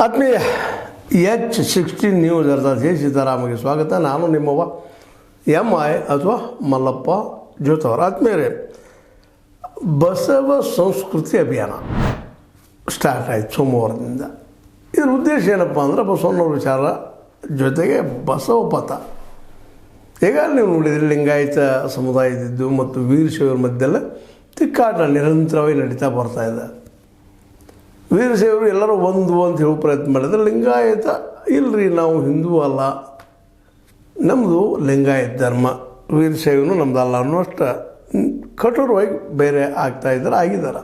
ಆತ್ಮೀಯ H16 news ಅರ್ಥಾತ್ J ಸೀತಾರಾಮಗೆ ಸ್ವಾಗತ. ನಾನು ನಿಮ್ಮವ MI ಅಥವಾ ಮಲ್ಲಪ್ಪ ಜೋತವರ. ಆತ್ಮೀಯರೇ, ಬಸವ ಸಂಸ್ಕೃತಿ ಅಭಿಯಾನ ಸ್ಟಾರ್ಟ್ ಆಯಿತು ಸೋಮವಾರದಿಂದ. ಇದರ ಉದ್ದೇಶ ಏನಪ್ಪ ಅಂದರೆ ಬಸವಣ್ಣವ್ರ ವಿಚಾರ ಜೊತೆಗೆ ಬಸವ ಪಥ. ಈಗ ನೀವು ನೋಡಿದರೆ ಲಿಂಗಾಯತ ಸಮುದಾಯದಿದ್ದು ಮತ್ತು ವೀರಶೈವರ ಮಧ್ಯೆಲ್ಲ ತಿಕ್ಕಾಟ ನಿರಂತರವಾಗಿ ನಡೀತಾ ಬರ್ತಾಯಿದೆ. ವೀರಶೈವರು ಎಲ್ಲರೂ ಒಂದು ಅಂತ ಹೇಳೋ ಪ್ರಯತ್ನ ಮಾಡಿದ್ರೆ ಲಿಂಗಾಯತ ಇಲ್ಲರಿ, ನಾವು ಹಿಂದೂ ಅಲ್ಲ, ನಮ್ಮದು ಲಿಂಗಾಯತ ಧರ್ಮ, ವೀರಶೈವನು ನಮ್ಮದಲ್ಲ ಅನ್ನೋಷ್ಟು ಕಠೋರವಾಗಿ ಬೇರೆ ಆಗಿದ್ದಾರೆ.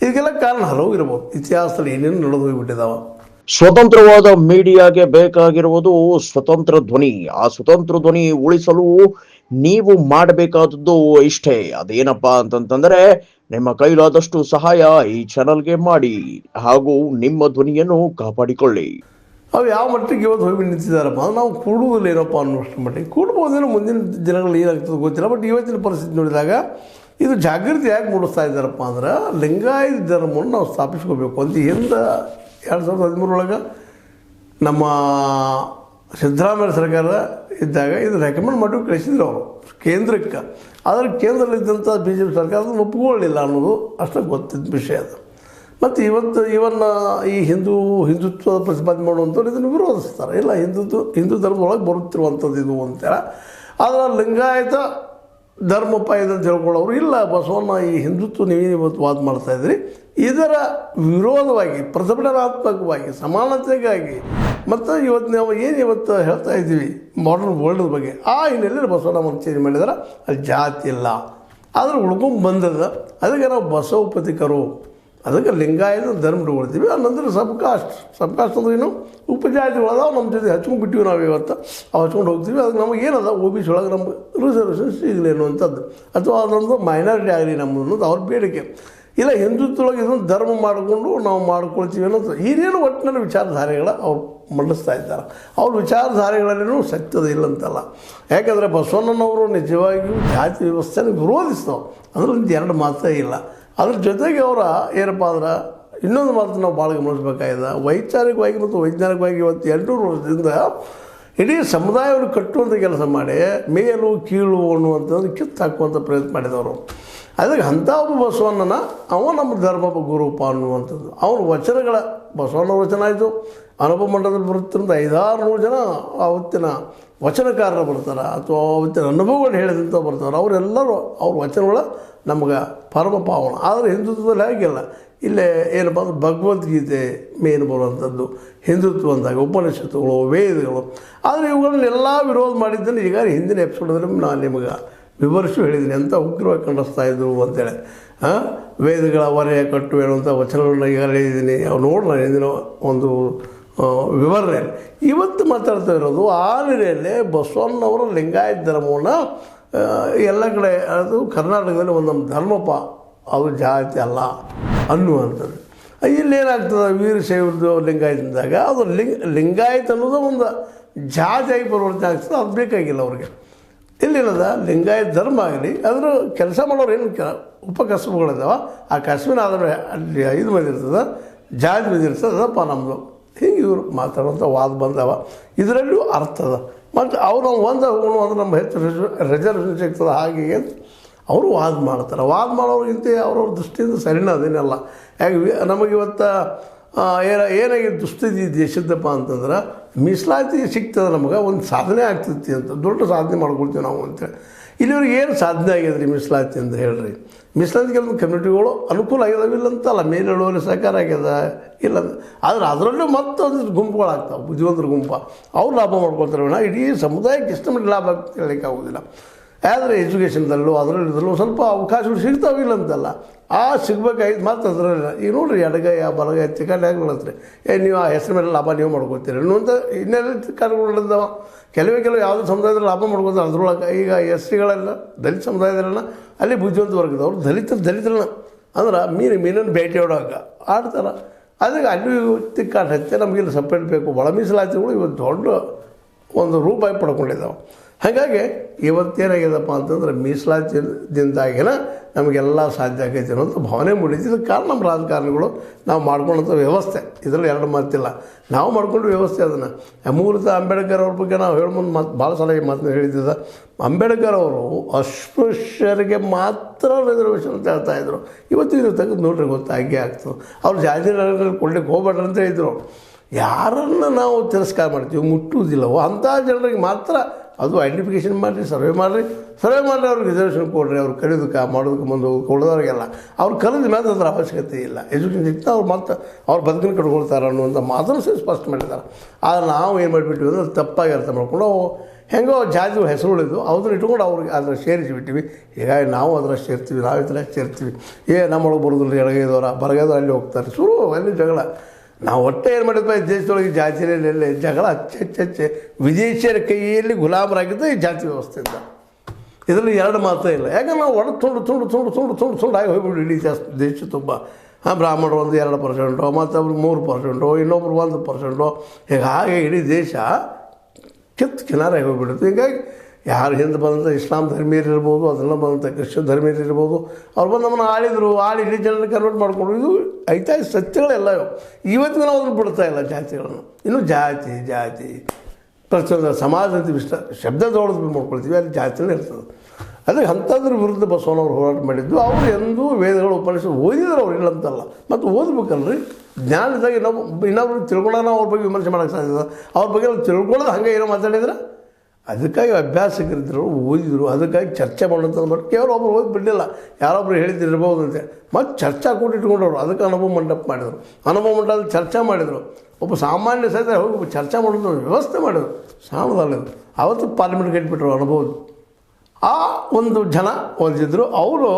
ಇದಕ್ಕೆಲ್ಲ ಕಾರಣ ಹಲವು ಇರ್ಬೋದು. ಇತಿಹಾಸದಲ್ಲಿ ಏನೇನು ನಡೆದು ಹೋಗಿಬಿಟ್ಟಿದ್ದಾವೆ. ಸ್ವತಂತ್ರವಾದ ಮೀಡಿಯಾಗೆ ಬೇಕಾಗಿರುವುದು ಸ್ವತಂತ್ರ ಧ್ವನಿ. ಆ ಸ್ವತಂತ್ರ ಧ್ವನಿ ಉಳಿಸಲು ನೀವು ಮಾಡಬೇಕಾದದ್ದು ಇಷ್ಟೇ. ಅದೇನಪ್ಪಾ ಅಂತಂತಂದ್ರೆ, ನಿಮ್ಮ ಕೈಲಾದಷ್ಟು ಸಹಾಯ ಈ ಚಾನಲ್ಗೆ ಮಾಡಿ ಹಾಗೂ ನಿಮ್ಮ ಧ್ವನಿಯನ್ನು ಕಾಪಾಡಿಕೊಳ್ಳಿ. ಅವು ಯಾವ ಮಟ್ಟಿಗೆ ಇವತ್ತು ಹೋಗಿ ನಿಂತಿದ್ದಾರಪ್ಪ, ನಾವು ಕೂಡುವುದಿಲ್ಲ ಏನಪ್ಪ ಅನ್ನೋಷ್ಟು ಮಟ್ಟಿಗೆ. ಕೂಡ್ಬೋದೇನೋ ಮುಂದಿನ ದಿನಗಳು ಏನಾಗ್ತದೆ ಗೊತ್ತಿಲ್ಲ. ಬಟ್ ಇವತ್ತಿನ ಪರಿಸ್ಥಿತಿ ನೋಡಿದಾಗ ಇದು ಜಾಗೃತಿ ಯಾಕೆ ಮೂಡಿಸ್ತಾ ಇದ್ದಾರಪ್ಪ ಅಂದ್ರೆ, ಲಿಂಗಾಯತ ಧರ್ಮವನ್ನು ನಾವು ಸ್ಥಾಪಿಸ್ಕೋಬೇಕು ಅಂತ ಹಿಂದೆ 2013 ನಮ್ಮ ಸಿದ್ದರಾಮಯ್ಯ ಸರ್ಕಾರ ಇದ್ದಾಗ ಇದು ರೆಕಮೆಂಡ್ ಮಾಡಿ ಕಳಿಸಿದ್ರು ಅವರು ಕೇಂದ್ರಕ್ಕೆ. ಆದರೆ ಕೇಂದ್ರದಲ್ಲಿದ್ದಂಥ BJP ಸರ್ಕಾರ ಅದನ್ನು ಒಪ್ಪಿಕೊಳ್ಳಲಿಲ್ಲ ಅನ್ನೋದು ಅಷ್ಟು ಗೊತ್ತಿದ್ದ ವಿಷಯ ಅದು. ಮತ್ತು ಇವನ್ನ ಈ ಹಿಂದುತ್ವ ಪ್ರತಿಪಾದನೆ ಮಾಡುವಂಥವ್ರು ಇದನ್ನು ವಿರೋಧಿಸ್ತಾರೆ. ಇಲ್ಲ, ಹಿಂದೂ ಧರ್ಮದೊಳಗೆ ಬರುತ್ತಿರುವಂಥದ್ದು ಇದು ಅಂತೇಳಿ. ಆದರೆ ಲಿಂಗಾಯತ ಧರ್ಮಪ್ಪ ಇದಂತ ಹೇಳ್ಕೊಳ್ಳೋರು ಇಲ್ಲ, ಬಸವಣ್ಣ ಈ ಹಿಂದುತ್ವ ನೀವೇನು ಇವತ್ತು ವಾದ ಮಾಡ್ತಾಯಿದ್ರಿ, ಇದರ ವಿರೋಧವಾಗಿ ಪ್ರತಿಭಟನಾತ್ಮಕವಾಗಿ ಸಮಾನತೆಗಾಗಿ ಮತ್ತು ಇವತ್ತು ನಾವು ಏನು ಇವತ್ತು ಹೇಳ್ತಾ ಇದ್ದೀವಿ ಮಾಡರ್ನ್ ವರ್ಲ್ಡ್ ಬಗ್ಗೆ, ಆ ಹಿನ್ನೆಲೆಯಲ್ಲಿ ಬಸವಣ್ಣ ಚೇಂಜ್ ಮಾಡಿದ್ರೆ ಅಲ್ಲಿ ಜಾತಿ ಇಲ್ಲ, ಆದರೆ ಉಳ್ಕೊಂಡು ಬಂದದ. ಅದಕ್ಕೆ ನಾವು ಬಸವಪತಿಕರು, ಅದಕ್ಕೆ ಲಿಂಗಾಯತ ಧರ್ಮ ತಗೊಳ್ತೀವಿ. ಆನಂತರ ಸಬ್ಕಾಸ್ಟ್ ಅಂದ್ರೆ ಏನು, ಉಪಜಾತಿಗಳದಾವ ನಮ್ಮ ಜೊತೆ ಹಚ್ಕೊಂಡು ಬಿಟ್ಟಿವಿ ನಾವು ಇವತ್ತು, ಹಚ್ಕೊಂಡು ಹೋಗ್ತೀವಿ. ಅದಕ್ಕೆ ನಮಗೆ ಏನದ OBC ಒಳಗೆ ನಮ್ಗೆ ರಿಸರ್ವೇಷನ್ ಸಿಗಲಿ ಅನ್ನುವಂಥದ್ದು, ಅಥವಾ ಅದೊಂದು ಮೈನಾರಿಟಿ ಆಗಲಿ ನಮ್ಮದು ಅನ್ನೋದು ಅವ್ರ ಬೇಡಿಕೆ. ಇಲ್ಲ, ಹಿಂದುತ್ವೊಳಗೆ ಇದನ್ನು ಧರ್ಮ ಮಾಡಿಕೊಂಡು ನಾವು ಮಾಡ್ಕೊಳ್ತೀವಿ ಅನ್ನೋದು ಏನೇನು ಒಟ್ಟಿನಲ್ಲಿ ವಿಚಾರಧಾರೆಗಳ ಅವ್ರು ಮಂಡಿಸ್ತಾ ಇದ್ದಾರೆ. ಅವ್ರ ವಿಚಾರಧಾರೆಗಳಲ್ಲೇನೂ ಸತ್ಯದ ಇಲ್ಲಂತಲ್ಲ. ಯಾಕಂದರೆ ಬಸವಣ್ಣನವರು ನಿಜವಾಗಿಯೂ ಜಾತಿ ವ್ಯವಸ್ಥೆನ ವಿರೋಧಿಸ್ತಾವೆ, ಅದರಲ್ಲಿ ಎರಡು ಮಾತೇ ಇಲ್ಲ. ಅದ್ರ ಜೊತೆಗೆ ಅವರ ಏನಪ್ಪ ಅಂದ್ರೆ ಇನ್ನೊಂದು ಮಾತು ನಾವು ಭಾಳ ಗಮನಿಸಬೇಕಾಗಿದೆ. ವೈಚಾರಿಕವಾಗಿ ಮತ್ತು ವೈಜ್ಞಾನಿಕವಾಗಿ ಇವತ್ತು 800 ವರ್ಷದಿಂದ ಇಡೀ ಸಮುದಾಯವನ್ನು ಕಟ್ಟುವಂಥ ಕೆಲಸ ಮಾಡಿ ಮೇಲು ಕೀಳು ಅನ್ನುವಂಥದ್ದು ಕಿತ್ತು ಹಾಕುವಂಥ ಪ್ರಯತ್ನ ಮಾಡಿದವರು. ಅದಕ್ಕೆ ಅಂಥ ಒಬ್ಬ ಬಸವಣ್ಣನ ಅವ ನಮ್ಮ ಧರ್ಮ ಗುರುಪ ಅನ್ನುವಂಥದ್ದು. ಅವನ ವಚನಗಳ ಬಸವಣ್ಣ ವಚನ ಆಯಿತು, ಅನುಭವ ಮಂಡಲದಲ್ಲಿ ಬರುತ್ತಿರೋದು 500-600 ಜನ ಆವತ್ತಿನ ವಚನಕಾರರು ಬರ್ತಾರೆ, ಅಥವಾ ಆವತ್ತಿನ ಅನುಭವಗಳು ಹೇಳಿದಂಥ ಬರ್ತಾರೆ. ಅವರೆಲ್ಲರೂ ಅವ್ರ ವಚನಗಳ ನಮಗೆ ಪರಮ ಪಾವನ. ಆದರೆ ಹಿಂದುತ್ವದಲ್ಲಿ ಹಾಗಿಲ್ಲ. ಇಲ್ಲೇ ಏನಪ್ಪ ಅಂದ್ರೆ ಭಗವದ್ಗೀತೆ ಮೇನ್ ಬರುವಂಥದ್ದು ಹಿಂದುತ್ವ ಅಂದಾಗ, ಉಪನಿಷತ್ತುಗಳು, ವೇದಗಳು. ಆದರೆ ಇವುಗಳನ್ನೆಲ್ಲ ವಿರೋಧ ಮಾಡಿದ್ದನ್ನು ಈಗ ಹಿಂದಿನ ಎಪಿಸೋಡಲ್ಲಿ ನಾನು ನಿಮಗೆ ವಿವರಿಸಿ ಹೇಳಿದ್ದೀನಿ, ಅಂತ ಉಗ್ರವಾಗಿ ಖಂಡಿಸ್ತಾ ಇದ್ರು ಅಂತೇಳಿ. ವೇದಗಳ ಹೊರೆ ಕಟ್ಟು ಹೇಳುವಂಥ ವಚನಗಳನ್ನ ಈಗ ಹೇಳಿದ್ದೀನಿ. ಅವು ನೋಡೋಣ ಹಿಂದಿನ ಒಂದು ವಿವರಣೆ. ಇವತ್ತು ಮಾತಾಡ್ತಾ ಇರೋದು ಆ ನೆಲೆಯಲ್ಲೇ ಬಸವಣ್ಣವರ ಲಿಂಗಾಯತ ಧರ್ಮವನ್ನು ಎಲ್ಲ ಕಡೆ ಅದು ಕರ್ನಾಟಕದಲ್ಲಿ ಒಂದೊಂದು ಧರ್ಮಪ್ಪ, ಅದು ಜಾತಿ ಅಲ್ಲ ಅನ್ನುವಂಥದ್ದು. ಇಲ್ಲೇನಾಗ್ತದೆ, ವೀರಶೈವರದ್ದು ಲಿಂಗಾಯತದಾಗ ಅದು ಲಿಂಗಾಯತ ಅನ್ನೋದು ಒಂದು ಜಾತಿಯಾಗಿ ಪರಿವರ್ತನೆ ಆಗ್ತದೆ. ಅದು ಬೇಕಾಗಿಲ್ಲ ಅವ್ರಿಗೆ. ಇಲ್ಲೇನದ ಲಿಂಗಾಯತ ಧರ್ಮ ಆಗಲಿ, ಅದರ ಕೆಲಸ ಮಾಡೋರು ಏನು ಉಪಕಸಬುಗಳಿದ್ದಾವೆ, ಆ ಕಸಬಿನ ಆದರೆ ಅಲ್ಲಿ 5 ಮಂದಿ ಇರ್ತದೆ, ಜಾತಿ ಮಂದಿ ಇರ್ತದೆ, ಅದಪ್ಪ ನಮ್ಮದು. ಹಿಂಗೆ ಇವರು ಮಾತಾಡುವಂಥ ವಾದ ಬಂದವ. ಇದರಲ್ಲೂ ಅರ್ಥ ಅದ. ಮತ್ತು ಅವ್ರು ನಾವು ಒಂದು ಹೋಗೋಣ ಅಂದ್ರೆ ನಮ್ಮ ಹೆಚ್ಚು ರಿಸರ್ವೇಷನ್ ಸಿಗ್ತದೆ ಹಾಗೆ ಅಂತ ಅವರು ವಾದ ಮಾಡ್ತಾರೆ. ವಾದ ಮಾಡೋರಿಗಿಂತ ಅವ್ರವ್ರ ದೃಷ್ಟಿಯಿಂದ ಸರಿನ ಅದೇನಲ್ಲ. ಯಾಕೆ ನಮಗಿವತ್ತು ಏನಾಗಿದೆ ದುಸ್ಥಿತಿ ದೇಶದ್ದಪ್ಪ ಅಂತಂದ್ರೆ, ಮೀಸಲಾತಿ ಸಿಗ್ತದೆ ನಮಗೆ, ಒಂದು ಸಾಧನೆ ಆಗ್ತೈತಿ ಅಂತ, ದೊಡ್ಡ ಸಾಧನೆ ಮಾಡ್ಕೊಳ್ತೀವಿ ನಾವು ಅಂತೇಳಿ. ಇಲ್ಲಿವ್ರಿಗೆ ಏನು ಸಾಧನೆ ಆಗ್ಯದ್ರಿ ಮೀಸಲಾತಿ ಅಂತ ಹೇಳ್ರಿ. ಮೀಸಲಾತಿ ಕೆಲವೊಂದು ಕಮ್ಯುನಿಟಿಗಳು ಅನುಕೂಲ ಆಗ್ಯದಾವ, ಇಲ್ಲ ಅಂತಲ್ಲ, ಮೇಲೇಳುವಲ್ಲಿ ಸಹಕಾರ ಆಗ್ಯದ ಇಲ್ಲ. ಆದರೆ ಅದರಲ್ಲೂ ಮತ್ತೊಂದು ಗುಂಪುಗಳಾಗ್ತಾವೆ, ಬುದ್ಧಿವಂತರ ಗುಂಪು, ಅವ್ರು ಲಾಭ ಮಾಡ್ಕೊಳ್ತಾರೆ. ಇಡೀ ಸಮುದಾಯಕ್ಕೆ ಇಷ್ಟ ಮಟ್ಟಿಗೆ ಲಾಭ ಹೇಳಲಿಕ್ಕೆ ಆಗೋದಿಲ್ಲ. ಆದರೆ ಎಜುಕೇಷನ್ದಲ್ಲೂ ಅದರಲ್ಲಿದ್ದಲ್ಲೂ ಸ್ವಲ್ಪ ಅವಕಾಶಗಳು ಸಿಗ್ತಾವಿಲ್ಲ ಅಂತಲ್ಲ, ಆ ಸಿಗ್ಬೇಕಾಗಿದ್ದು ಮತ್ತು ಅದರಲ್ಲಿ ಈಗ ನೋಡಿರಿ, ಎಡಗೈ ಬಲಗೈ ತಿಕ್ಕಾಟ ಹೇಗೆ ನೋಡತ್ರಿ, ನೀವು ಆ ಹೆಸರು ಮೇಲೆ ಲಾಭ ನೀವು ಮಾಡ್ಕೊಳ್ತೀರಿ ಅನ್ನುವಂಥ ಇನ್ನೆಲ್ಲ ತಿಕ್ಕಾಟಗಳಿದ್ದಾವೆ. ಕೆಲವೇ ಯಾವುದೇ ಸಮುದಾಯದಲ್ಲಿ ಲಾಭ ಮಾಡ್ಕೊತಾರೆ. ಅದ್ರೊಳಗೆ ಈಗ SCಗಳೆಲ್ಲ ದಲಿತ ಸಮುದಾಯದಲ್ಲ, ಅಲ್ಲಿ ಬುದ್ಧಿವಂತ ವರ್ಗದವ್ರು ದಲಿತರನ್ನ ಅಂದ್ರೆ ಮೀನನ್ನು ಬೇಟೆ ಆಡ್ತಾರೆ. ಅದಕ್ಕೆ ಅಲ್ಲಿ ತಿಕ್ಕಾಟ ಹಚ್ಚೆ ನಮಗಿಲ್ಲಿ ಸಪ್ರೇಟ್ ಬೇಕು. ಒಳ ಮೀಸಲಾತಿಗಳು ಇವತ್ತು ದೊಡ್ಡ ಒಂದು ರೂಪಾಯಿ ಪಡ್ಕೊಂಡಿದ್ದಾವೆ. ಹಾಗಾಗಿ ಇವತ್ತೇನಾಗ್ಯದಪ್ಪ ಅಂತಂದ್ರೆ ಮೀಸಲಾತಿದಿಂದಾಗಿನ ನಮಗೆಲ್ಲ ಸಾಧ್ಯ ಆಗೈತೆ ಅನ್ನೋಂಥ ಭಾವನೆ ಮೂಡಿದ್ದು. ಇದಕ್ಕೆ ಕಾರಣ ನಮ್ಮ ರಾಜಕಾರಣಿಗಳು ನಾವು ಮಾಡ್ಕೊಳ್ಳೋಂಥ ವ್ಯವಸ್ಥೆ, ಇದರಲ್ಲಿ ಎರಡು ಮಾತಿಲ್ಲ. ನಾವು ಮಾಡ್ಕೊಂಡು ವ್ಯವಸ್ಥೆ ಅದನ್ನು ಮೂಲತಃ ಅಂಬೇಡ್ಕರ್ ಅವ್ರ ಬಗ್ಗೆ ನಾವು ಹೇಳ್ಬಂದು ಭಾಳ ಸಲ ಈ ಮಾತನ್ನ ಹೇಳಿದ್ದ. ಅಂಬೇಡ್ಕರ್ ಅವರು ಅಸ್ಪೃಶ್ಯರಿಗೆ ಮಾತ್ರ ರಿಸರ್ವೇಷನ್ ಅಂತ ಹೇಳ್ತಾಯಿದ್ರು. ಇವತ್ತು ಇದು ತೆಗೆದು ನೋಡ್ರಿ ಗೊತ್ತಾಗೇ ಆಗ್ತದೆ. ಅವ್ರು ಜಾತಿ ಕೊಡ್ಲಿಕ್ಕೆ ಹೋಗ್ಬೇಡ್ರಿ ಅಂತ ಹೇಳಿದ್ರು. ಯಾರನ್ನು ನಾವು ತಿರಸ್ಕಾರ ಮಾಡ್ತೀವಿ, ಮುಟ್ಟುವುದಿಲ್ಲವೋ ಅಂಥ ಜನರಿಗೆ ಮಾತ್ರ ಅದು ಐಡೆಂಟಿಫಿಕೇಷನ್ ಮಾಡಿರಿ, ಸರ್ವೆ ಮಾಡಿರಿ ಅವ್ರಿಗೆ ರಿಸರ್ವೇಷನ್ ಕೊಡ್ರಿ. ಅವ್ರು ಕಲಿಯೋದಕ್ಕೆ ಮಾಡೋದಕ್ಕೆ ಮುಂದೆ ಕೊಡೋದವ್ರಿಗೆಲ್ಲ ಅವ್ರು ಕಲಿದ ಮೇಲೆ ಅದರ ಅವಶ್ಯಕತೆ ಇಲ್ಲ. ಎಜುಕೇಷನ್ ಸಿಗ್ತಾ ಅವ್ರು ಮತ್ತೆ ಅವ್ರ ಬದುಕನ್ನು ಕಟ್ಕೊಳ್ತಾರೆ ಅನ್ನುವಂಥ ಮಾತನ್ನು ಸ್ಪಷ್ಟ ಮಾಡಿದ್ದಾರೆ. ಆದರೆ ನಾವು ಏನು ಮಾಡಿಬಿಟ್ಟಿವಿ ಅಂದರೆ ತಪ್ಪಾಗಿ ಅರ್ಥ ಮಾಡ್ಕೊಂಡು ಹೆಂಗೋ ಜಾತಿ ಹೆಸರು ಉಳಿದು ಅದನ್ನ ಇಟ್ಕೊಂಡು ಅವ್ರಿಗೆ ಅದರ ಸೇರಿಸಿಬಿಟ್ಟಿವಿ. ಹೀಗಾಗಿ ನಾವು ಅದರ ಸೇರ್ತೀವಿ, ನಾವು ಇದರ ಸೇರ್ತೀವಿ. ನಮ್ಮೊಳಗೆ ಬರೋದಿಲ್ಲ, ಎಡಗೈದವರ ಬರಗೈದವ್ರು ಅಲ್ಲಿ ಹೋಗ್ತಾರೆ, ಶುರು ಅಲ್ಲಿ ಜಗಳ. ನಾವು ಒಟ್ಟೆ ಏನು ಮಾಡಿದ್ವಿ, ದೇಶದೊಳಗೆ ಜಾತಿಯಲ್ಲಿ ಜಗಳ ಹೆಚ್ಚೆ ವಿದೇಶಿಯರ ಕೈಯಲ್ಲಿ ಗುಲಾಮರಾಗಿದ್ದು ಈ ಜಾತಿ ವ್ಯವಸ್ಥೆಯಿಂದ. ಇದರಲ್ಲಿ ಎರಡು ಮಾತೇ ಇಲ್ಲ. ಯಾಕಂದ್ರೆ ನಾವು ಒಡ ತುಂಡು ಆಗಿ ಹೋಗ್ಬಿಟ್ಟು ಇಡೀ ದೇಶ ತುಂಬ. ಬ್ರಾಹ್ಮಣರು ಒಂದು 2%, ಮತ್ತೊಬ್ರು 3%, ಇನ್ನೊಬ್ರು 1%, ಹೀಗಾಗಿ ಇಡೀ ದೇಶ ಕಿನಾರಾಗಿ ಹೋಗ್ಬಿಡುತ್ತೆ. ಹೀಗಾಗಿ ಯಾರು ಹಿಂದೆ ಬಂದಂಥ ಇಸ್ಲಾಂ ಧರ್ಮೀಯರು ಇರ್ಬೋದು, ಅದೆಲ್ಲ ಬಂದಂಥ ಕ್ರಿಶ್ಚಿಯನ್ ಧರ್ಮೀಯರು ಇರ್ಬೋದು, ಅವ್ರು ಬಂದು ನಮ್ಮನ್ನು ಆಳಿ ಇಡೀ ಜನರನ್ನು ಕನ್ವರ್ಟ್ ಮಾಡಿಕೊಂಡ್ರು. ಇದು ಐತಾಯಿ ಸತ್ಯಗಳೆಲ್ಲ ಇವತ್ತಿಗೆ ನಾವು ಅದನ್ನು ಬಿಡ್ತಾ ಇಲ್ಲ ಜಾತಿಗಳನ್ನು. ಇನ್ನು ಜಾತಿ ಪ್ರತಿಯೊಂದು ಸಮಾಜ ಅಂತ ಶಬ್ದ ದೊಡ್ಡದು ಮಾಡ್ಕೊಳ್ತೀವಿ, ಅಲ್ಲಿ ಜಾತಿನೇ ಇರ್ತದೆ. ಅದಕ್ಕೆ ಅಂಥದ್ರ ವಿರುದ್ಧ ಬಸವಣ್ಣವ್ರು ಹೋರಾಟ ಮಾಡಿದ್ದು. ಅವರು ಎಂದೂ ವೇದಗಳು ಉಪನಿಷತ್ತು ಓದಿದ್ರು, ಅವ್ರು ಇಲ್ಲಂತಲ್ಲ. ಮತ್ತು ಓದ್ಬೇಕಲ್ರಿ, ಜ್ಞಾನದಾಗ ಇನ್ನೊಬ್ರು ತಿಳ್ಕೊಳ್ಳೋಣ, ಅವ್ರ ಬಗ್ಗೆ ವಿಮರ್ಶೆ ಮಾಡೋಕ್ಕೆ ಸಾಧ್ಯ. ಅವ್ರ ಬಗ್ಗೆ ಅವ್ರು ತಿಳ್ಕೊಳ್ಳೋದು ಹಂಗೆ ಏನೋ ಮಾತಾಡಿದ್ರೆ. ಅದಕ್ಕಾಗಿ ಅಭ್ಯಾಸಕರಿದ್ದರು, ಓದಿದ್ರು, ಅದಕ್ಕಾಗಿ ಚರ್ಚೆ ಮಾಡೋಂಥದ್ದು. ಬಟ್ ಕೇವಲ ಒಬ್ಬರು ಓದಿ ಬಿಡಲಿಲ್ಲ, ಯಾರೊಬ್ಬರು ಹೇಳಿದ್ದಿರ್ಬೋದು ಅಂತ. ಮತ್ತು ಚರ್ಚಾ ಕೂಟ ಇಟ್ಕೊಂಡವ್ರು, ಅದಕ್ಕೆ ಅನುಭವ ಮಂಟಪ ಮಾಡಿದರು. ಅನುಭವ ಮಂಟಪದಲ್ಲಿ ಚರ್ಚೆ ಮಾಡಿದರು. ಒಬ್ಬ ಸಾಮಾನ್ಯ ಸಹಿತ ಹೋಗಿ ಚರ್ಚೆ ಮಾಡೋದು ವ್ಯವಸ್ಥೆ ಮಾಡಿದರು. ಸಾಣದಲ್ಲಿದ್ರು. ಆವತ್ತು ಪಾರ್ಲಿಮೆಂಟ್ ಕಟ್ಟಿಬಿಟ್ರು ಅನುಭವ. ಆ ಒಂದು ಜನ ಓದಿದ್ರು, ಅವರು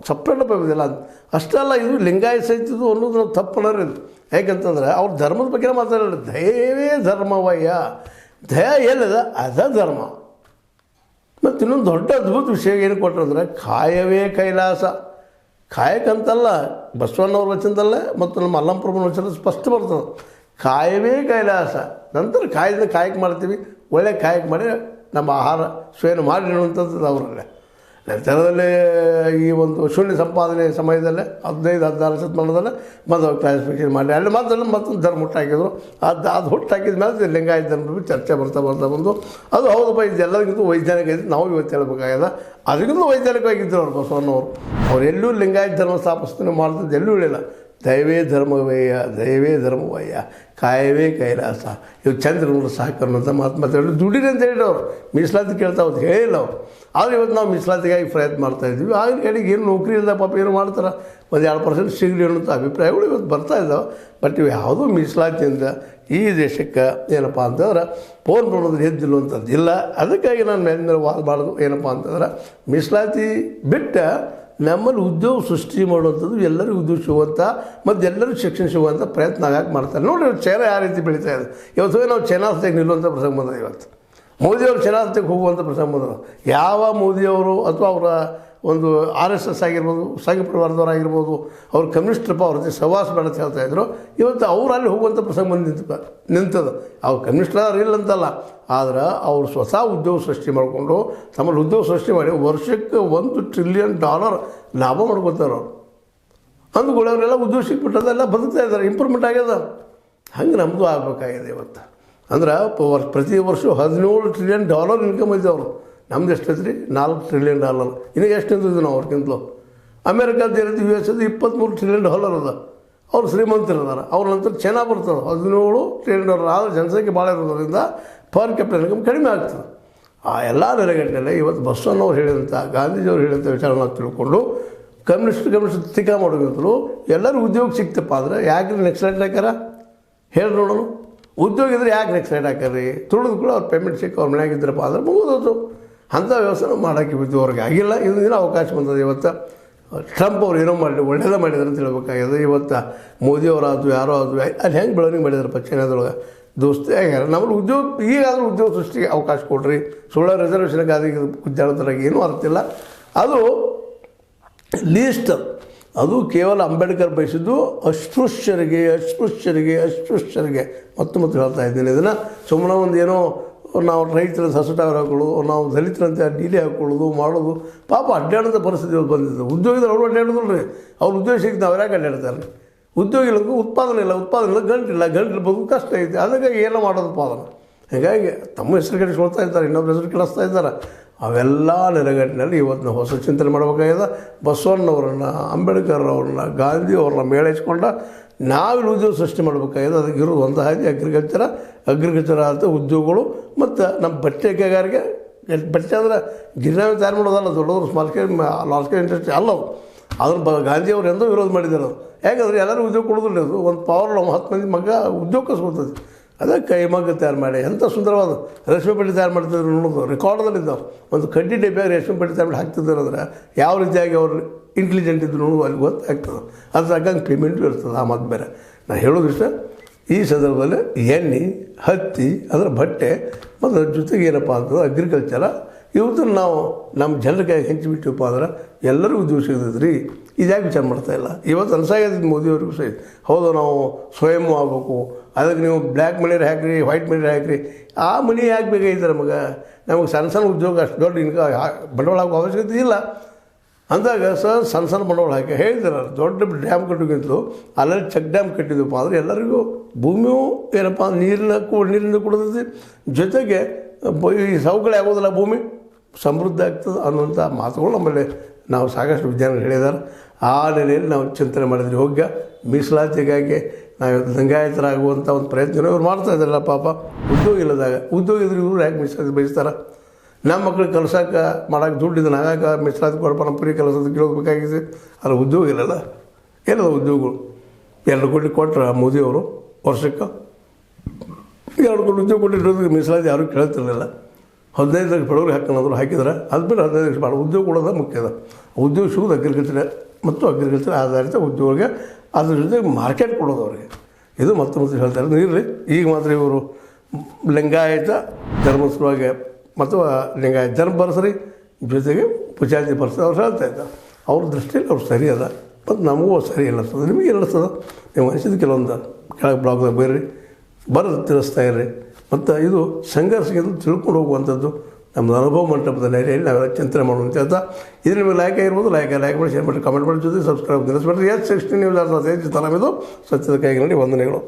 ಸಪ್ರೇಟ್ ಬರೋದಿಲ್ಲ ಅಂತ. ಅಷ್ಟೆಲ್ಲ ಇದು ಲಿಂಗಾಯತ ಸಹಿತದ್ದು ಅನ್ನೋದು ನಾವು ತಪ್ಪು ಅನ್ನೋದು. ಯಾಕೆಂತಂದ್ರೆ ಅವ್ರ ಧರ್ಮದ ಬಗ್ಗೆ ಮಾತಾಡೋದು. ದಯವೇ ಧರ್ಮವಯ್ಯ, ದಯ ಏನಿದೆ ಅದ ಧರ್ಮ. ಮತ್ತು ಇನ್ನೊಂದು ದೊಡ್ಡ ಅದ್ಭುತ ವಿಷಯ ಏನು ಕೊಟ್ಟರು ಅಂದರೆ ಕಾಯವೇ ಕೈಲಾಸ. ಕಾಯಕಂತಲ್ಲ, ಬಸವಣ್ಣವ್ರ ವಚನದಲ್ಲೇ ಮತ್ತು ನಮ್ಮ ಅಲ್ಲಂಪ್ರಭುನ ವಚನ ಸ್ಪಷ್ಟ ಬರ್ತದೆ. ಕಾಯವೇ ಕೈಲಾಸ. ನಂತರ ಕಾಯಕ ಮಾಡ್ತೀವಿ, ಒಳ್ಳೆ ಕಾಯಕ ಮಾಡಿ ನಮ್ಮ ಆಹಾರ ಸ್ವಯಂ ಮಾಡಿ ನೀಡುವಂಥದ್ದು ಅವರಲ್ಲೇ. ನಂತರದಲ್ಲೇ ಈ ಒಂದು ಶೂನ್ಯ ಸಂಪಾದನೆ ಸಮಯದಲ್ಲೇ 15-16 ಶತಮಾನದಲ್ಲೇ ಮತ್ತು ಕ್ಲಾಸಿಫಿಕೇಷನ್ ಮಾಡಿ ಅಲ್ಲಿ ಮತ್ತೊಂದು ಧರ್ಮ ಹುಟ್ಟಾಕಿದ್ರು. ಅದು ಹುಟ್ಟಾಕಿದ ಮೇಲೆ ಲಿಂಗಾಯತ ಧರ್ಮ ಚರ್ಚೆ ಬರ್ತಾ ಬಂದು ಅದು ಹೌದಪ್ಪ, ಇದು ಎಲ್ಲರಿಗಿಂತ ವೈಜ್ಞಾನಿಕ ಇದ್ದು ನಾವು ಇವತ್ತು ಹೇಳ್ಬೇಕಾಗ್ಯದ. ಅದಕ್ಕಿಂತ ವೈಜ್ಞಾನಿಕವಾಗಿದ್ದರು ಅವ್ರು ಬಸವಣ್ಣವರು. ಅವ್ರು ಎಲ್ಲೂ ಲಿಂಗಾಯತ ಧರ್ಮ ಸ್ಥಾಪನೆ ಮಾಡ್ತಿದ್ದು ಎಲ್ಲೂ ಹೇಳಿಲ್ಲ. ದಯವೇ ಧರ್ಮವಯ್ಯ, ಕಾಯವೇ ಕೈಲಾಸ. ಇವು ಚಂದ್ರನೂರು ಸಾಕು ಅನ್ನೋಂಥ ಮಾತಾಡಿ ದುಡಿರಿ ಅಂತ ಹೇಳಿದವ್ರು. ಮೀಸಲಾತಿ ಕೇಳ್ತಾ ಹೋದ್ ಹೇಳಿಲ್ಲ ಅವ್ರು. ಆದರೆ ಇವತ್ತು ನಾವು ಮೀಸಲಾತಿಗಾಗಿ ಪ್ರಯತ್ನ ಮಾಡ್ತಾಯಿದ್ವಿ. ಆಗಿನ ಕಡೆಗೆ ಏನು ನೌಕರಿ ಇಲ್ಲ ಪಾಪ, ಏನು ಮಾಡ್ತಾರೆ, ಒಂದು 2% ಸಿಗಲಿ ಅನ್ನೋಂಥ ಅಭಿಪ್ರಾಯಗಳು ಇವತ್ತು ಬರ್ತಾ ಇದ್ದಾವೆ. ಬಟ್ ಇವು ಯಾವುದೂ ಮೀಸಲಾತಿಯಿಂದ ಈ ದೇಶಕ್ಕೆ ಏನಪ್ಪ ಅಂತಂದ್ರೆ ಫೋನ್ ಮಾಡೋದು ಎದ್ದಿಲ್ಲುವಂಥದ್ದು ಇಲ್ಲ. ಅದಕ್ಕಾಗಿ ನಾನು ಮೇಲೆ ವಾದ ಮಾಡೋದು ಏನಪ್ಪ ಅಂತಂದ್ರೆ ಮೀಸಲಾತಿ ಬಿಟ್ಟು ನಮ್ಮಲ್ಲಿ ಉದ್ಯೋಗ ಸೃಷ್ಟಿ ಮಾಡುವಂಥದ್ದು, ಎಲ್ಲರಿಗೂ ಉದ್ಯೋಗ ಸಿಗುವಂಥ ಮತ್ತು ಎಲ್ಲರಿಗೂ ಶಿಕ್ಷಣ ಸಿಗುವಂಥ ಪ್ರಯತ್ನ ಆಗಾಕೆ ಮಾಡ್ತಾರೆ. ನೋಡಿರಿ ಚೈನಾ ಯಾವ ರೀತಿ ಬೆಳೀತಾ ಇದೆ. ಇವತ್ತು ನಾವು ಚೈನಾ ಹತ್ತಿಗೆ ನಿಲ್ಲುವಂಥ ಪ್ರಸಂಗ ಬಂದಿದೆ. ಇವತ್ತು ಮೋದಿಯವರು ಚೈನಾ ಹತ್ತಿಗೆ ಹೋಗುವಂಥ ಪ್ರಸಂಗ ಬಂದರು. ಯಾವ ಮೋದಿಯವರು ಅಥವಾ ಅವರ ಒಂದು RSS ಆಗಿರ್ಬೋದು, ಸಂಘ ಪರಿವಾರದವರಾಗಿರ್ಬೋದು, ಅವ್ರು ಕಮ್ಯುನಿಸ್ಟ್ರಪ್ಪ, ಅವ್ರ ಜೊತೆ ಸಹವಾಸ ಬೇಡ ಅಂತ ಹೇಳ್ತಾಯಿದ್ರು. ಇವತ್ತು ಅವ್ರು ಅಲ್ಲಿ ಹೋಗುವಂಥ ಪ್ರಸಂಗ ಬಂದು ನಿಂತದ. ಅವ್ರು ಕಮ್ಯುನಿಸ್ಟ್ರು ಇಲ್ಲಂತಲ್ಲ, ಆದ್ರೆ ಅವರು ಸ್ವತಃ ಉದ್ಯೋಗ ಸೃಷ್ಟಿ ಮಾಡಿಕೊಂಡು ತಮ್ಮಲ್ಲಿ ಉದ್ಯೋಗ ಸೃಷ್ಟಿ ಮಾಡಿ ವರ್ಷಕ್ಕೆ $1 ಟ್ರಿಲಿಯನ್ ಲಾಭ ಮಾಡ್ಕೊತಾರೆ ಅವರು. ಅಂದುಕೊಳ್ಳೋರೆಲ್ಲ ಉದ್ಯೋಗ ಸಿಕ್ಬಿಟ್ಟದೆಲ್ಲ ಬದುಕ್ತಾ ಇದ್ದಾರೆ, ಇಂಪ್ರೂವ್ಮೆಂಟ್ ಆಗ್ಯದ. ಹಂಗೆ ನಮ್ಮದು ಆಗಬೇಕಾಗಿದೆ ಇವತ್ತು. ಅಂದ್ರೆ ಪ್ರತಿ ವರ್ಷ $17 ಟ್ರಿಲಿಯನ್ ಇನ್ಕಮ್ ಐತೆ ಅವರು. ನಮ್ದು ಎಷ್ಟೈತೆ ರೀ? $4 ಟ್ರಿಲಿಯನ್. ಇನ್ನು ಎಷ್ಟು ನಿಂತಿದ್ವಿ ನಾವು ಅವ್ರಿಗಿಂತಲೂ. ಅಮೇರಿಕಾದ ಏನೈತಿ US $23 ಟ್ರಿಲಿಯನ್ ಅದ. ಅವ್ರು ಶ್ರೀಮಂತರಿದ್ದಾರೆ. ಅವ್ರ ನಂತರ ಚೈನಾ ಬರ್ತದೆ $17 ಟ್ರಿಲಿಯನ್. ಆದರೆ ಜನಸಂಖ್ಯೆ ಭಾಳ ಇರೋದ್ರಿಂದ ಪರ್ ಕ್ಯಾಪಿಟಲ್ ಇನ್ಕಮ್ ಕಡಿಮೆ ಆಗ್ತದೆ. ಆ ಎಲ್ಲ ನೆಲೆಗಟ್ಟಲೆ ಇವತ್ತು ಬಸವಣ್ಣವ್ರು ಹೇಳಿದಂಥ, ಗಾಂಧೀಜಿಯವ್ರು ಹೇಳಿದಂಥ ವಿಚಾರನ ತಿಳ್ಕೊಂಡು ಕಮ್ಯುನಿಸ್ಟ್ ಟೀಕಾ ಮಾಡೋದಂತಲೂ ಎಲ್ಲರೂ ಉದ್ಯೋಗ ಸಿಕ್ತಪ್ಪ ಅಂದರೆ ಯಾಕೆ ನೆಕ್ಸ್ಟ್ ಹಾಕ್ಯಾರ ಹೇಳಿ ನೋಡೋಣ. ಉದ್ಯೋಗ ಇದ್ರೆ ಯಾಕೆ ನೆಕ್ಸ್ಟ್ ಹಾಕ್ಯಾರ್ರಿ? ತುಳಿದು ಕೂಡ ಅವ್ರು ಪೇಮೆಂಟ್ ಸಿಕ್ಕ ಅವ್ರ ಮನೆಯಾಗಿದ್ದರಪ್ಪ ಅಂದ್ರೆ ಮುಗಿದೋದು. ಅಂಥ ವ್ಯವಸ್ಥೆ ಮಾಡೋಕ್ಕೆ ಬಿದ್ದವ್ರಿಗೆ ಆಗಿಲ್ಲ. ಇದೊಂದಿನ ಅವಕಾಶ ಬಂದದ್ದು. ಇವತ್ತು ಟ್ರಂಪ್ ಅವ್ರು ಏನೋ ಮಾಡಲಿ ಒಳ್ಳೇದೇ ಮಾಡಿದಾರೆ ಅಂತ ಹೇಳ್ಬೇಕಾಗಿದೆ. ಇವತ್ತು ಮೋದಿಯವರಾದ್ರು ಯಾರೋ ಆದರೂ ಅಲ್ಲಿ ಹೆಂಗೆ ಬೆಳವಣಿಗೆ ಮಾಡಿದಾರಪ್ಪ ಚೈನಾದೊಳಗೆ ದೋಸ್ತಿ ಆಗ್ಯಾರ. ನಮ್ಮಲ್ಲಿ ಉದ್ಯೋಗ ಈಗಾದರೂ ಉದ್ಯೋಗ ಸೃಷ್ಟಿಗೆ ಅವಕಾಶ ಕೊಡ್ರಿ. ಸುಳ್ಳ ರಿಸರ್ವೇಷನ್ಗೆ ಅದಕ್ಕೆ ಗುದ್ದಾಡೋದ್ರಾಗ ಏನೂ ಅರ್ಥ ಇಲ್ಲ. ಅದು ಲೀಸ್ಟ್. ಅದು ಕೇವಲ ಅಂಬೇಡ್ಕರ್ ಬಯಸಿದ್ದು ಅಸ್ಪೃಶ್ಯರಿಗೆ. ಮತ್ತು ಹೇಳ್ತಾ ಇದ್ದೀನಿ ಇದನ್ನು. ಸುಮ್ಮನೆ ಒಂದು ಏನೋ ನಾವು ರೈತರಂತ ಹಸುಟಾವರ್ ಹಾಕೊಳ್ಳೋದು, ನಾವು ದಲಿತರಂತೆ ಡೀಲಿ ಹಾಕ್ಕೊಳ್ಳೋದು ಮಾಡೋದು. ಪಾಪ ಅಡ್ಡಾಡೋದ ಪರಿಸ್ಥಿತಿ ಬಂದಿದ್ದು. ಉದ್ಯೋಗದಲ್ಲಿ ಅವರು ಅಡ್ಡಾಡೋದಿಲ್ಲ ರೀ, ಅವ್ರ ಉದ್ಯೋಗ ಸಿಗ್ತದೆ, ಅವ್ರು ಯಾಕೆ ಅಡ್ಡಾಡ್ತಾರೆ? ಉದ್ಯೋಗಿలకు ಉತ್ಪಾದನೆ ಇಲ್ಲ, ಗಂಟಿಲ್ಲ ಬದುಕು ಕಷ್ಟ ಐತೆ. ಅದಕ್ಕಾಗಿ ಏನೋ ಮಾಡೋದಪ್ಪ ಅದನ್ನು. ಹೀಗಾಗಿ ತಮ್ಮ ಹೆಸರು ಕೆಡಿಸ್ಕೊಳ್ತಾ ಇದ್ದಾರೆ, ಇನ್ನೊಬ್ಬರ ಹೆಸರು ಕೆಡಿಸ್ತಾ ಇದ್ದಾರೆ. ಅವೆಲ್ಲ ನೆಲೆಗಟ್ಟಿನಲ್ಲಿ ಇವತ್ತು ನಾವು ಹೊಸ ಚಿಂತನೆ ಮಾಡಬೇಕಾಗಿದೆ. ಬಸವಣ್ಣವ್ರನ್ನ, ಅಂಬೇಡ್ಕರ್ ಅವ್ರನ್ನ, ಗಾಂಧಿ ಅವ್ರನ್ನ ಮೇಳೈಸ್ಕೊಂಡ ನಾವಿಲ್ಲಿ ಉದ್ಯೋಗ ಸೃಷ್ಟಿ ಮಾಡಬೇಕಾಗಿದೆ. ಅದಕ್ಕೆ ಇರೋದು ಒಂದು ಹಾದಿ ಅಗ್ರಿಕಲ್ಚರ್ ಆದ ಉದ್ಯೋಗಗಳು ಮತ್ತು ನಮ್ಮ ಬಟ್ಟೆ ಕೈಗಾರಿಕೆ. ಬಟ್ಟೆ ಅಂದರೆ ಗಿರಿನಾಮಿ ತಯಾರು ಮಾಡೋದಲ್ಲ, ದೊಡ್ಡವರು small scale large scale industry ಅಲ್ಲವು. ಅದನ್ನು ಗಾಂಧಿಯವರು ಎಂದೋ ವಿರೋಧ ಮಾಡಿದ್ದಾರೆ. ಅದು ಯಾಕಂದರೆ ಎಲ್ಲರೂ ಉದ್ಯೋಗ ಕೊಡೋದಿಲ್ಲ. ಅದು ಒಂದು ಪವರ್ 10 ಮಂದಿ ಮಗ ಉದ್ಯೋಗ ಕಸ್ಕೊತದೆ. ಅದಕ್ಕೆ ಕೈಮಗ್ಗ ತಯಾರು ಮಾಡಿ ಎಂಥ ಸುಂದರವಾದ ರೇಷ್ಮೆ ಪಟ್ಟಿ ತಯಾರು ಮಾಡ್ತಿದ್ರು ನೋಡೋದು ರೆಕಾರ್ಡ್ದಲ್ಲಿದ್ದಾವೆ. ಒಂದು ಕಡ್ಡಿ ಡಬ್ಬಿಯಾಗಿ ರೇಷ್ಮೆ ಪಟ್ಟಿ ತಯಾರು ಮಾಡಿ ಹಾಕ್ತಿದ್ದಾರೆ ಅಂದರೆ ಯಾವ ರೀತಿಯಾಗಿ ಅವರು ಇಂಟೆಲಿಜೆಂಟ್ ಇದ್ದು ನೋಡುವ ಅಲ್ಲಿ ಗೊತ್ತಾಗ್ತದೆ. ಅದ್ರ ತಕ್ಕಂಗೆ ಪೇಮೆಂಟು ಇರ್ತದೆ. ಆ ಮತ್ತು ಬೇರೆ ನಾನು ಹೇಳೋದಿಷ್ಟ ಈ ಸಂದರ್ಭದಲ್ಲಿ ಎಣ್ಣೆ, ಹತ್ತಿ, ಅದರ ಬಟ್ಟೆ ಮತ್ತು ಅದ್ರ ಜೊತೆಗೆ ಏನಪ್ಪ ಅಂತಂದ್ರೆ ಅಗ್ರಿಕಲ್ಚರ ಇವತ್ತನ್ನು ನಾವು ನಮ್ಮ ಜನರಿಗೆ ಹಂಚಿಬಿಟ್ಟಿವಪ್ಪ ಅಂದ್ರೆ ಎಲ್ಲರಿಗೂ ಉದ್ಯೋಗ ಸಿಗ್ತೈತೆ ರೀ. ಇದ್ಯಾಕೆ ವಿಚಾರ ಮಾಡ್ತಾಯಿಲ್ಲ? ಇವತ್ತು ಅನ್ಸಾಗಿದ್ದು ಮೋದಿಯವ್ರಿಗೂ ಸಹ ಹೌದು ನಾವು ಸ್ವಯಂ ಆಗಬೇಕು, ಅದಕ್ಕೆ ನೀವು ಬ್ಲ್ಯಾಕ್ ಮನಿ ಹಾಕಿರಿ, ವೈಟ್ ಮನಿ ಹಾಕಿರಿ. ಆ ಮನಿ ಯಾಕೆ ಬೇಕಾಗಿದ್ದಾರೆ ನಮಗೆ ಸಣ್ಣ ಸಣ್ಣ ಉದ್ಯೋಗ ಅಷ್ಟು ದೊಡ್ಡ ಬಂಡವಾಳ ಹಾಕೋ ಅವಶ್ಯಕತೆ ಇಲ್ಲ ಅಂದಾಗ ಸಣ್ಣ ಬಂಡವಾಳ ಹಾಕಿ ಹೇಳಿದಾರೆ. ದೊಡ್ಡ ಡ್ಯಾಮ್ ಕಟ್ಟೋಕ್ಕಿಂತಲೂ ಅಲ್ಲಲ್ಲಿ ಚೆಕ್ ಡ್ಯಾಮ್ ಕಟ್ಟಿದ್ವಪ್ಪ ಅಂದರೆ ಎಲ್ಲರಿಗೂ ಭೂಮಿಯೂ ಏನಪ್ಪ ನೀರಿಂದ ಕೊಡ್ತೈತಿ, ಜೊತೆಗೆ ಈ ಸವಕಳಿ ಆಗೋದಿಲ್ಲ, ಭೂಮಿ ಸಮೃದ್ಧಿ ಆಗ್ತದೆ ಅನ್ನುವಂಥ ಮಾತುಗಳು ನಮ್ಮಲ್ಲಿ ನಾವು ಸಾಕಷ್ಟು ವಿಜ್ಞಾನಿಗಳು ಹೇಳಿದ್ದಾರೆ. ಆ ನೆಲೆಯಲ್ಲಿ ನಾವು ಚಿಂತನೆ ಮಾಡಿದ್ರಿ. ಹೋಗ್ಯ ಮೀಸಲಾತಿಗಾಗಿ ನಾವು ಲಿಂಗಾಯತರಾಗುವಂಥ ಒಂದು ಪ್ರಯತ್ನ ಇವ್ರು ಮಾಡ್ತಾ ಇದ್ದಾರಲ್ಲ. ಪಾಪ ಉದ್ಯೋಗ ಇಲ್ಲದಾಗ ಉದ್ಯೋಗ ಇದ್ರೆ ಇವರು ಯಾಕೆ ಮೀಸಲಾತಿ ಬಯಸ್ತಾರೆ? ನಮ್ಮ ಮಕ್ಳಿಗೆ ಕಲ್ಸೋಕೆ ಮಾಡೋಕೆ ದುಡ್ಡಿದ್ದು ನಾಗಾಕ ಮೀಸಲಾತಿ ಕೊಡಪ್ಪ, ನಮ್ಮ ಪುರಿ ಕೆಲಸದ ಕೇಳಬೇಕಾಗಿದೆ. ಅದ್ರ ಉದ್ಯೋಗ ಇಲ್ಲಲ್ಲ, ಏನದ ಉದ್ಯೋಗಗಳು? 2 ಕೋಟಿ ಕೊಟ್ಟರೆ ಮೋದಿಯವರು ವರ್ಷಕ್ಕೆ 2 ಕೋಟಿ ಉದ್ಯೋಗ ಕೊಟ್ಟಿರೋದಕ್ಕೆ ಮೀಸಲಾತಿ ಯಾರೂ ಕೇಳ್ತಿರಲಿಲ್ಲ. 15 ಲಕ್ಷ ಬಡವ್ರಿಗೆ ಹಾಕೋಣಾದ್ರು ಹಾಕಿದ್ರೆ ಅದು ಬಿಟ್ಟು 15 ಲಕ್ಷ ಭಾಳ ಉದ್ಯೋಗ ಕೊಡೋದು ಮುಖ್ಯ ಅದ. ಉದ್ಯೋಗ ಸಿಗೋದು ಅಗ್ರಿಕಲ್ಚರ್ ಮತ್ತು ಅಗ್ರಿಕಲ್ಚರ್ ಆಧಾರಿತ ಉದ್ಯೋಗಕ್ಕೆ, ಅದ್ರ ಜೊತೆಗೆ ಮಾರ್ಕೆಟ್ ಕೊಡೋದು ಅವ್ರಿಗೆ. ಇದು ಮತ್ತೆ ಹೇಳ್ತಾರೆ ಇರಲಿ. ಈಗ ಮಾತ್ರ ಇವರು ಲಿಂಗಾಯತ ಧರ್ಮ ಸಲುವಾಗಿ ಮತ್ತು ಲಿಂಗಾಯತ ಧರ್ಮ ಬರ್ಸ್ರಿ, ಜೊತೆಗೆ ಪುಚಾತಿ ಬರ್ಸ್ರಿ ಅವ್ರು ಹೇಳ್ತಾ ಇದ್ದಾರೆ. ಅವ್ರ ದೃಷ್ಟಿಯಲ್ಲಿ ಅವ್ರು ಸರಿ ಅದ ಮತ್ತು ನಮಗೂ ಸರಿ ಅನ್ನಿಸ್ತದೆ. ನಿಮಗೆ ಏನು ಅನ್ನಿಸ್ತದೆ? ನೀವು ಅನಿಸಿದ ಕೆಲವೊಂದು ಕೆಳಗೆ ಬ್ಲಾಗ್ದಾಗ ಬರ್ರಿ, ಬರೋದು ತಿಳಿಸ್ತಾ ಇರ್ರಿ. ಮತ್ತು ಇದು ಸಂಘರ್ಷಕ್ಕಿಂತ ತಿಳ್ಕೊಂಡು ಹೋಗುವಂಥದ್ದು ನಮ್ಮದು ಅನುಭವ ಮಂಟಪದ ನೆಲೆಯಲ್ಲಿ ನಾವೆಲ್ಲ ಚಿಂತನೆ ಮಾಡುವಂಥ ಅಂತ. ಇದು ನಿಮಗೆ ಲೈಕ್ ಆಗಿರ್ಬೋದು, ಲೈಕ್ ಮಾಡಿ, ಶೇರ್ ಮಾಡಿ, ಕಮೆಂಟ್ ಮಾಡಿ, ಜೊತೆ ಸಬ್ಸ್ಕ್ರೈಬ್ ನಿಲ್ಲಿಸ್ಬಿಡ್ರಿ. S16 ನ್ಯೂಸ್ ಇದು ಸತ್ಯದ ಕೈಗೆ ನೋಡಿ ವಂದನೆಗಳು.